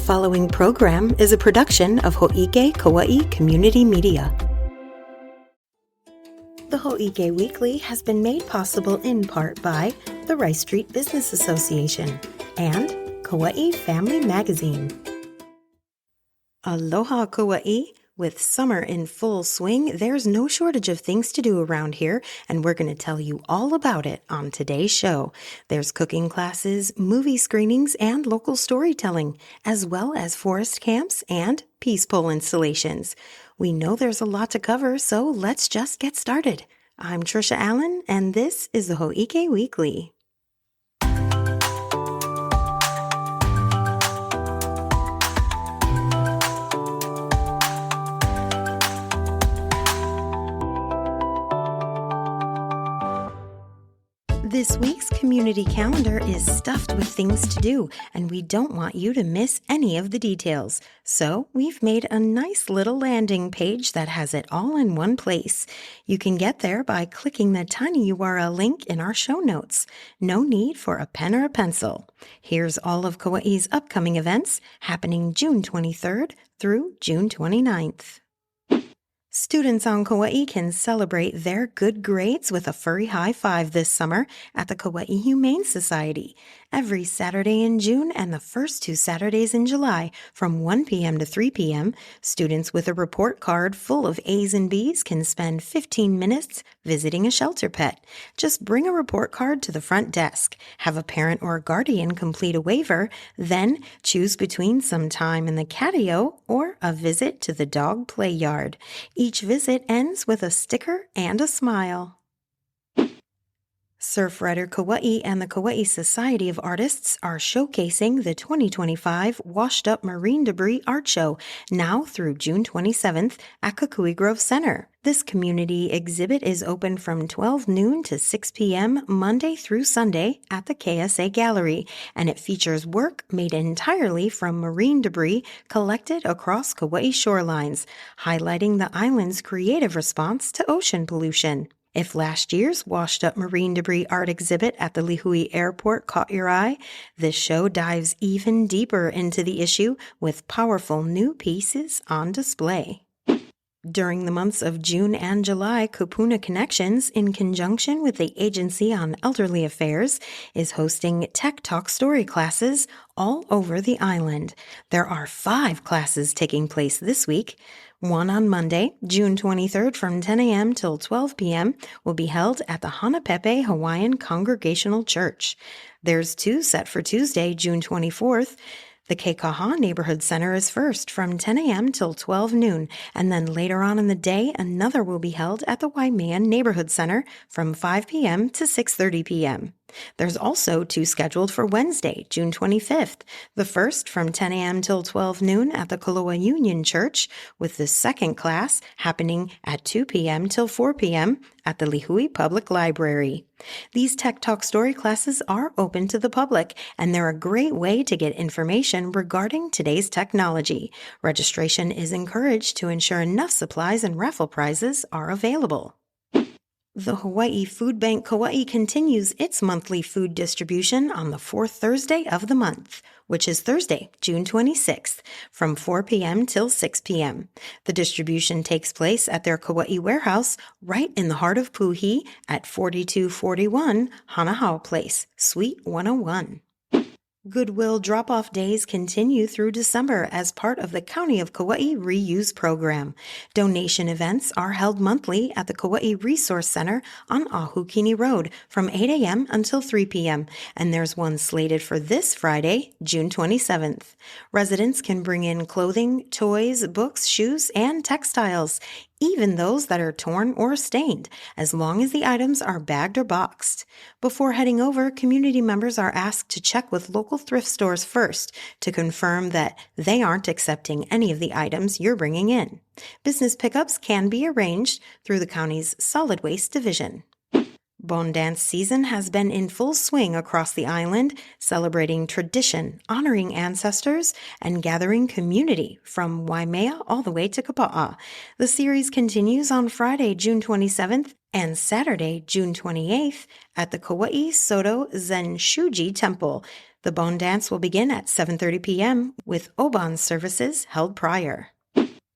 The following program is a production of Hō'ike Kauai Community Media. The Hō'ike Weekly has been made possible in part by the Rice Street Business Association and Kauai Family Magazine. Aloha, Kauai! With summer in full swing, there's no shortage of things to do around here, and we're going to tell you all about it on today's show. There's cooking classes, movie screenings, and local storytelling, as well as forest camps and peace pole installations. We know there's a lot to cover, so let's just get started. I'm Tricia Allen, and this is the Hō'ike Weekly. This week's community calendar is stuffed with things to do, and we don't want you to miss any of the details. So we've made a nice little landing page that has it all in one place. You can get there by clicking the tiny URL link in our show notes. No need for a pen or a pencil. Here's all of Kauai's upcoming events happening June 23rd through June 29th. Students on Kauai can celebrate their good grades with a furry high five this summer at the Kauai Humane Society. Every Saturday in June and the first two Saturdays in July from 1 p.m. to 3 p.m., students with a report card full of A's and B's can spend 15 minutes visiting a shelter pet. Just bring a report card to the front desk, have a parent or guardian complete a waiver, then choose between some time in the catio or a visit to the dog play yard. Each visit ends with a sticker and a smile. Surfrider Kauai and the Kauai Society of Artists are showcasing the 2025 Washed Up Marine Debris Art Show now through June 27th at Kukui Grove Center. This community exhibit is open from 12 noon to 6 p.m. Monday through Sunday at the KSA Gallery, and it features work made entirely from marine debris collected across Kauai shorelines, highlighting the island's creative response to ocean pollution. If last year's washed up marine debris art exhibit at the Lihue Airport caught your eye, this show dives even deeper into the issue with powerful new pieces on display. During the months of June and July, Kupuna Connections, in conjunction with the Agency on Elderly Affairs, is hosting Tech Talk story classes all over the island. There are 5 classes taking place this week. One on Monday, June 23rd from 10 a.m. till 12 p.m. will be held at the Hanapepe Hawaiian Congregational Church. There's 2 set for Tuesday, June 24th. The Kekaha Neighborhood Center is first from 10 a.m. till 12 noon, and then later on in the day, another will be held at the Waimea Neighborhood Center from 5 p.m. to 6:30 p.m. There's also 2 scheduled for Wednesday, June 25th. The first from 10 a.m. till 12 noon at the Koloa Union Church, with the second class happening at 2 p.m. till 4 p.m. at the Lihue Public Library. These Tech Talk story classes are open to the public, and they're a great way to get information regarding today's technology. Registration is encouraged to ensure enough supplies and raffle prizes are available. The Hawaii Food Bank Kauai continues its monthly food distribution on the 4th Thursday of the month, which is Thursday, June 26th, from 4 p.m. till 6 p.m. The distribution takes place at their Kauai warehouse right in the heart of Puhi at 4241 Hanahau Place, Suite 101. Goodwill drop-off days continue through December as part of the County of Kauai Reuse Program. Donation events are held monthly at the Kauai Resource Center on Ahukini Road from 8 a.m. until 3 p.m., and there's one slated for this Friday, June 27th. Residents can bring in clothing, toys, books, shoes, and textiles, even those that are torn or stained, as long as the items are bagged or boxed. Before heading over, community members are asked to check with local thrift stores first to confirm that they aren't accepting any of the items you're bringing in. Business pickups can be arranged through the county's solid waste division. Bon dance season has been in full swing across the island, celebrating tradition, honoring ancestors, and gathering community from Waimea all the way to Kapa'a. The series continues on Friday, June 27th and Saturday, June 28th at the Kauai Soto Zenshuji Temple. The Bon dance will begin at 7:30 p.m. with Oban services held prior.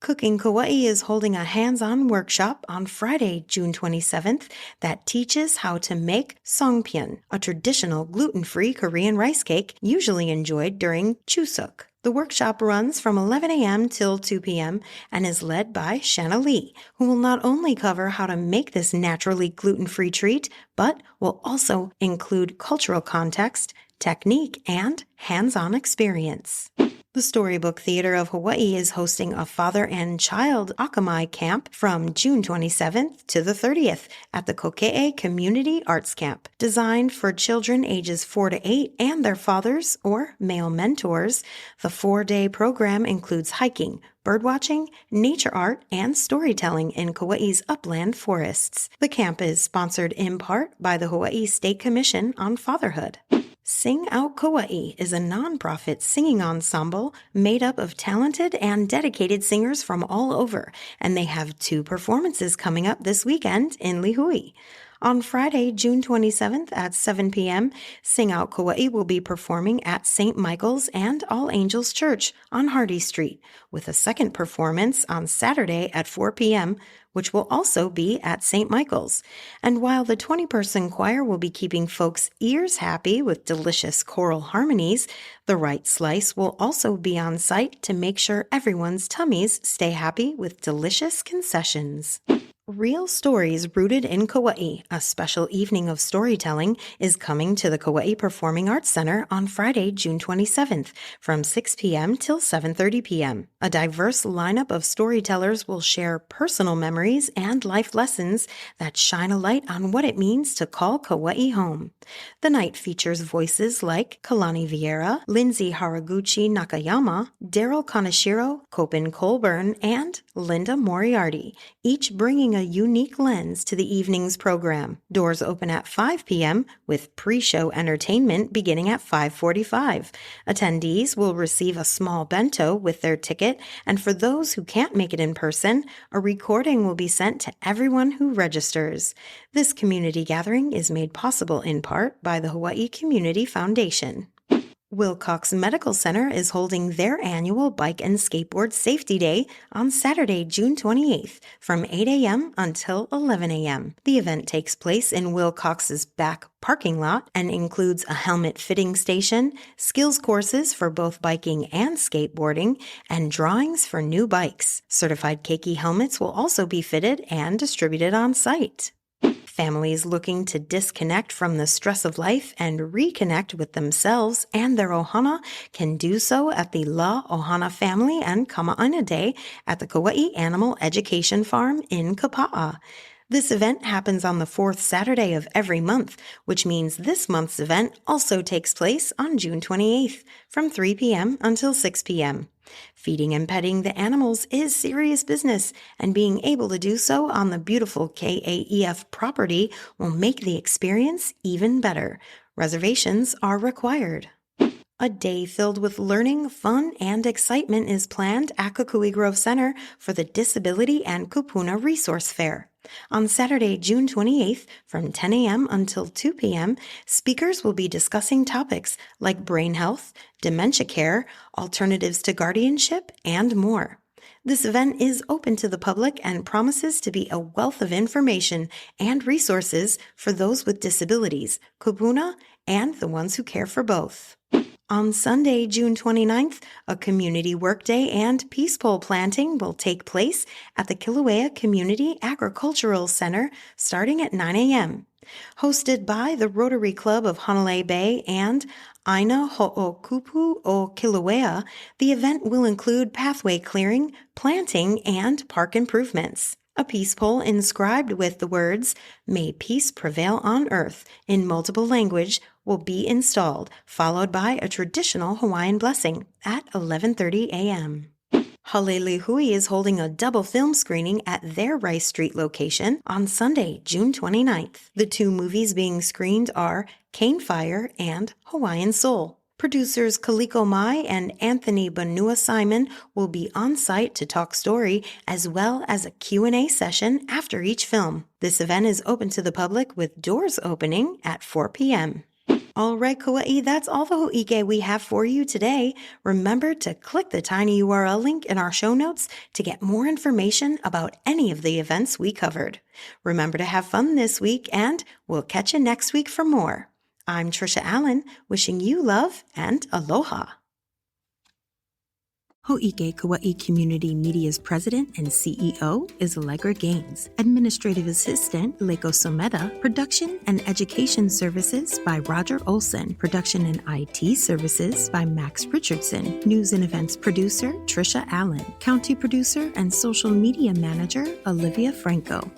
Cooking Kauai is holding a hands-on workshop on Friday, June 27th that teaches how to make songpyeon, a traditional gluten-free Korean rice cake usually enjoyed during Chuseok. The workshop runs from 11 a.m. till 2 p.m. and is led by Shanna Lee, who will not only cover how to make this naturally gluten-free treat, but will also include cultural context, technique, and hands-on experience. The Storybook Theater of Hawaii is hosting a father and child akamai camp from June 27th to the 30th at the Kokee Community Arts Camp. Designed for children ages 4 to 8 and their fathers or male mentors, the 4-day program includes hiking, birdwatching, nature art, and storytelling in Kauai's upland forests. The camp is sponsored in part by the Hawaii State Commission on Fatherhood. Sing Out Kauai is a nonprofit singing ensemble made up of talented and dedicated singers from all over, and they have 2 performances coming up this weekend in Lihui. On Friday, June 27th at 7 p.m., Sing Out Kauai will be performing at St. Michael's and All Angels Church on Hardy Street, with a second performance on Saturday at 4 p.m., which will also be at St. Michael's. And while the 20-person choir will be keeping folks' ears happy with delicious choral harmonies, the Right Slice will also be on site to make sure everyone's tummies stay happy with delicious concessions. Real Stories Rooted in Kauai, a special evening of storytelling, is coming to the Kauai Performing Arts Center on Friday, June 27th from 6 p.m. till 7:30 p.m. A diverse lineup of storytellers will share personal memories and life lessons that shine a light on what it means to call Kauai home. The night features voices like Kalani Vieira, Lindsay Haraguchi Nakayama, Daryl Kaneshiro, Copen Colburn, and Linda Moriarty, each bringing a unique lens to the evening's program. Doors open at 5 p.m. with pre-show entertainment beginning at 5:45. Attendees will receive a small bento with their ticket, and for those who can't make it in person, a recording will be sent to everyone who registers. This community gathering is made possible in part by the Hawaii Community Foundation. Wilcox Medical Center is holding their annual Bike and Skateboard Safety Day on Saturday, June 28th from 8 a.m. until 11 a.m. The event takes place in Wilcox's back parking lot and includes a helmet fitting station, skills courses for both biking and skateboarding, and drawings for new bikes. Certified keiki helmets will also be fitted and distributed on site. Families looking to disconnect from the stress of life and reconnect with themselves and their ohana can do so at the La Ohana Family and Kama'aina Day at the Kauai Animal Education Farm in Kapa'a. This event happens on the 4th Saturday of every month, which means this month's event also takes place on June 28th from 3 p.m. until 6 p.m. Feeding and petting the animals is serious business, and being able to do so on the beautiful KAEF property will make the experience even better. Reservations are required. A day filled with learning, fun, and excitement is planned at Kukui Grove Center for the Disability and Kupuna Resource Fair. On Saturday, June 28th, from 10 a.m. until 2 p.m., speakers will be discussing topics like brain health, dementia care, alternatives to guardianship, and more. This event is open to the public and promises to be a wealth of information and resources for those with disabilities, kupuna, and the ones who care for both. On Sunday, June 29th, a community workday and peace pole planting will take place at the Kilauea Community Agricultural Center starting at 9 a.m. Hosted by the Rotary Club of Hanalei Bay and Aina Ho'okupu o Kilauea, the event will include pathway clearing, planting, and park improvements. A peace pole inscribed with the words, "May peace prevail on earth," in multiple language will be installed, followed by a traditional Hawaiian blessing at 11:30 a.m. Hale'lihui is holding a double film screening at their Rice Street location on Sunday, June 29th. The two movies being screened are Cane Fire and Hawaiian Soul. Producers Kaliko Mai and Anthony Banua Simon will be on site to talk story as well as a Q&A session after each film. This event is open to the public with doors opening at 4 p.m. All right, Kauai, that's all the Hō'ike we have for you today. Remember to click the tiny URL link in our show notes to get more information about any of the events we covered. Remember to have fun this week, and we'll catch you next week for more. I'm Tricia Allen, wishing you love and aloha. Hō'ike Kauai Community Media's president and CEO is Allegra Gaines. Administrative assistant, Leiko Someda. Production and education services by Roger Olson. Production and IT services by Max Richardson. News and events producer, Tricia Allen. County producer and social media manager, Olivia Franco.